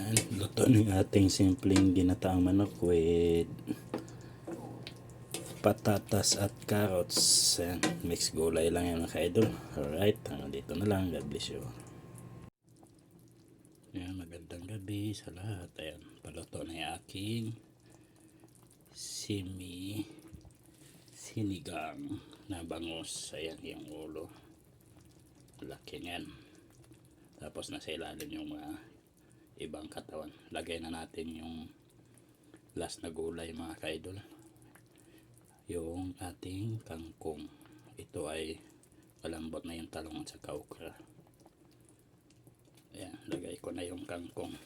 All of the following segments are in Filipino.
Yan, luto ng ating simpleng ginataang manok with patatas at carrots. Yan, mix gulay lang yan mga ka-idol. Alright, hanggang dito na lang. God bless you. Yan, magandang gabi sa lahat. Ayan, paluto na yung aking sinigang na bangus. Ayan yung ulo. Laki yan. Tapos nasa ilalim yung mga ibang katawan. Lagay na natin yung last na gulay mga ka-idol. Yung ating kangkong. Ito ay malambot na yung talong at saka okra. Ayan, lagay ko na yung kangkong.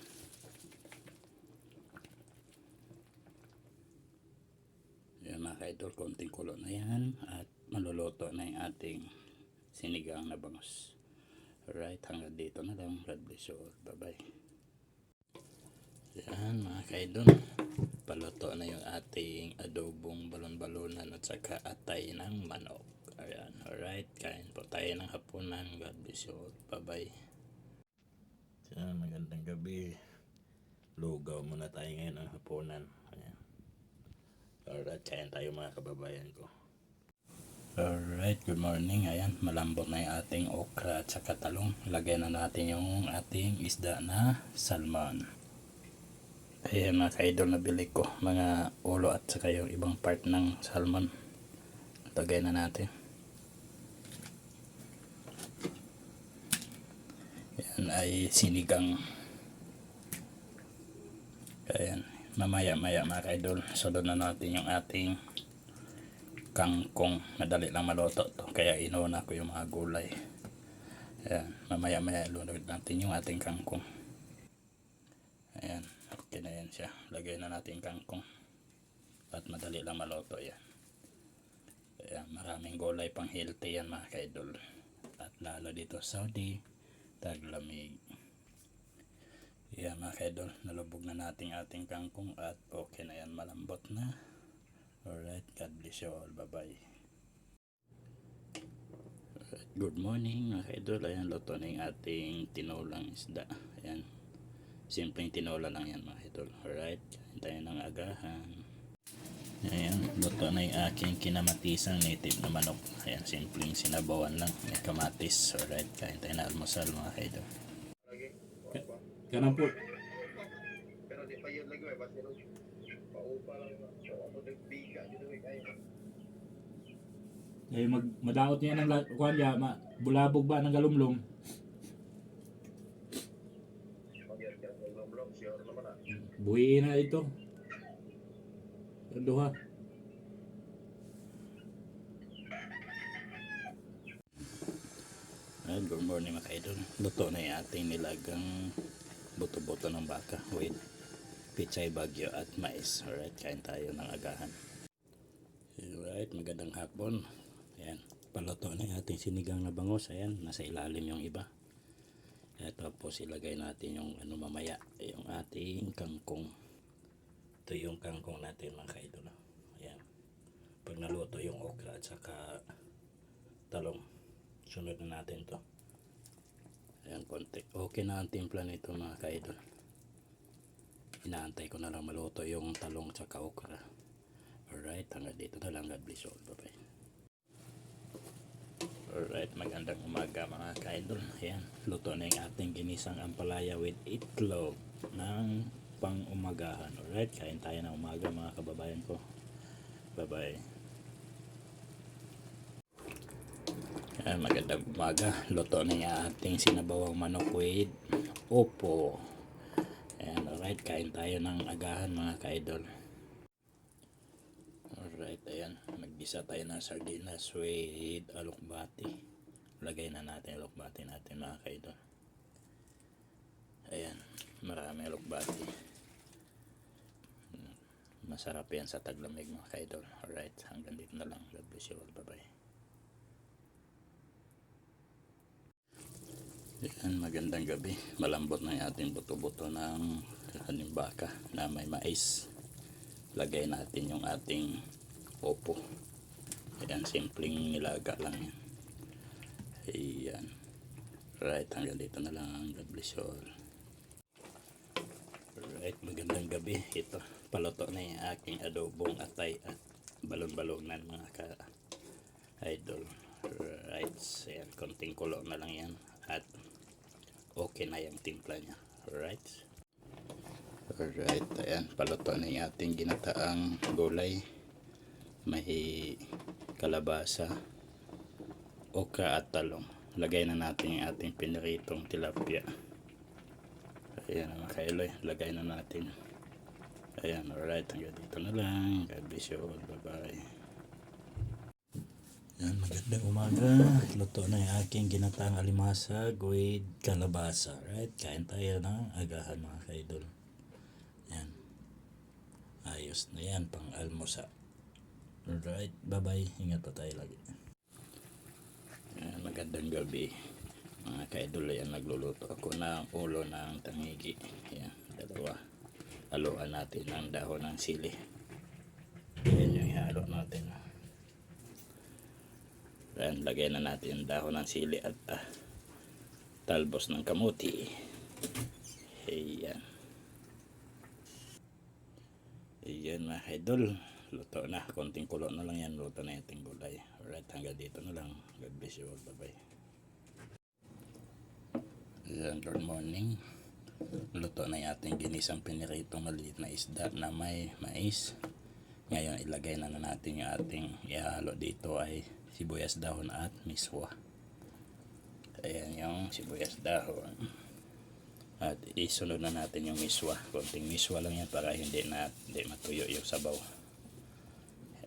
Ayan mga ka-idol, konting kulo na yan at maluluto na yung ating sinigang na bangus. Alright, hanggang dito na lang. God bless you all. Bye bye. Yan mga ka-idol, paluto na yung ating adobong balon-balonan at saka atay ng manok. Ayan, alright, kain po tayo ng hapunan. God bless you all. Bye bye. Yan, magandang gabi. Lugaw muna tayo ngayon ng hapunan. Ayan. Alright, kain tayo mga kababayan ko. Alright, good morning. Ayan, malambot na yung ating okra at saka talong. Lagyan na natin yung ating isda na salmon. Ayan mga ka-idol, nabili ko mga ulo at saka yung ibang part ng salmon. Lagay na natin. Yan ay sinigang. Ayan, mamaya mga ka-idol, sunod na natin yung ating kangkong. Madali lang maluto to, kaya inuna ko yung mga gulay. Ayan, mamaya ilunod natin yung ating kangkong. Ayan, okay na yan siya. Lagay na natin kangkong at madali lang maluto yan. Ayan, maraming gulay pang healthy yan mga ka-idol, at lalo dito Saudi taglamig. Ayan mga ka-idol, nalubog na natin ating kangkong at okay na yan, malambot na. Alright, God bless you all. Bye bye. Good morning mga ka-idol. Ayan, luto na yung ating tinolang isda. Ayan, simpleng tinola lang yan mga idol. Alright, kain tayo ng agahan. Ayan, luto na yung aking kinamatisang native na manok. Ayan, simpleng sinabawan lang, may kamatis. Alright, kain tayo na almusal mga idol. Kanang po. Pero di pa yun lagi may basta rin paupa lang so ano nagbiga dito may kaya Eh madaot niya ng kuan ya, bulabog ba ng galumlom. pag-yan ka long sure naman na Buhi na ito. Ang duha. Good morning mga idol. Luto na yung ating nilagang buto-buto ng baka with pichay bagyo at mais. Alright, kain tayo ng agahan. Alright, magandang hapon. Ayan, paluto na yung ating sinigang na bangus. Ayan, nasa ilalim yung iba. At tapos ilagay natin yung mamaya, yung ating kangkong. Ito yung kangkong natin mga idol. Ayan, pag naluto yung okra at saka talong, sunod na natin to. Ayan, konti. Okay na ang timpla nito mga ka-idol. Inaantay ko na lang maluto yung talong at okra. Alright, hanggang dito na lang. God bless you all. Bye bye. Alright, magandang umaga mga ka-idol. Ayan, luto na yung ating ginisang ampalaya with itlog ng pang-umagahan. Alright, kain tayo ng umaga mga kababayan ko. Bye bye. Ayan, magandang umaga. Luto na yung ating sinabawang manok with opo. Ayan, alright, kain tayo ng agahan mga ka-idol. Alright, ayan, naggisa tayo ng sardinas with alokbati. Lagay na natin alokbati natin mga ka-idol. Ayan, marami alokbati. Masarap yan sa taglamig mga ka-idol. Alright, hanggang dito na lang. God bless you all. Bye bye. Yan, magandang gabi. Malambot na yung ating buto-buto ng halimbaka na may mais. Lagay natin yung ating opo. Ayan, simpleng nilaga lang yan. Ayan. Right, hanggang dito na lang. God bless you all. Alright, magandang gabi. Ito, paluto na yung aking adobong atay at balon-balonan mga ka-idol. Alright, so yan, konting kulo na lang yan at okay na yung timpla niya. Alright. Alright, ayan, paluto na yung ating ginataang gulay. May kalabasa, okra at talong. Lagay na natin yung ating piniritong tilapia. Ayan mga kailoy, lagay na natin. Ayan, alright, hanggang dito na lang. God bless you all, bye bye. Ayan, magandang umaga. Luto na yung aking ginataang alimasag with kalabasa. Right, kain tayo ng agahan mga kaidol. Ayan, ayos na yan, pang almusa. Alright, bye bye, ingat pa tayo lagi. Ayan, magandang gabi mga kaidol. Yan, nagluluto ako ng ulo ng tangigi. Yan, dalawa. Haluan natin ang dahon ng sili. Yan yung ihalo natin. Yan, lagay na natin ang dahon ng sili at talbos ng kamuti. Ayan. Ayan mga kaidol, luto na. Konting kulo na lang yan, luto na yung ating gulay. Alright, hanggang dito na lang. God bless you all, bye bye. Ayan, good morning. Luto na yung ating ginisang piniritong maliit na isda na may mais. Ngayon ilagay na natin yung ating ihalo dito ay sibuyas dahon at miswa. Ayan yung sibuyas dahon. At isunod na natin yung miswa. Konting miswa lang yan para hindi matuyo yung sabaw.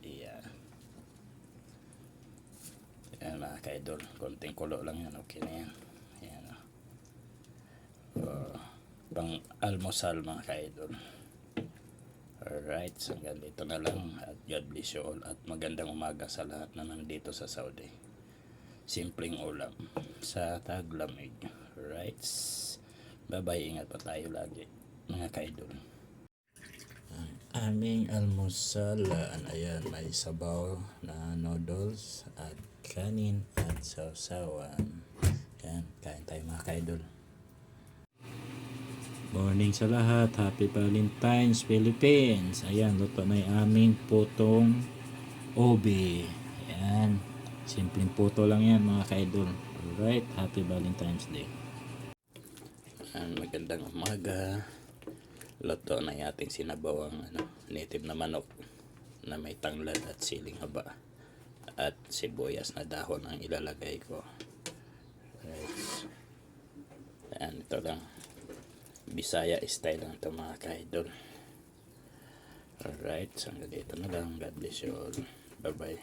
Ayan. Ayan mga kaidol, konting kulo lang yan, okay na yan. Ayan. Pang almusal mga kaidol. Alright, so hanggang dito na lang at God bless you all at magandang umaga sa lahat na nandito sa Saudi. Simpleng ulam sa taglamig. Alright, bye bye, ingat pa tayo lagi mga kaidol. Ang aming almusal, ayan, may sabaw na noodles at kanin at sausawan. Ayan, kain tayo mga kaidol. Morning sa lahat. Happy Valentine's Philippines. Ayan, luto na yung aming putong obi. Ayan, simpleng puto lang yan mga kaidol. Alright, Happy Valentine's Day. Ayan, magandang umaga. Luto na yung ating sinabawang native na manok na may tanglad at siling haba at sibuyas na dahon ang ilalagay ko. Alright. Ayan, ito lang. Bisaya style lang ito mga kaidol. Alright, so hanggang dito na lang. God bless you all. Bye bye.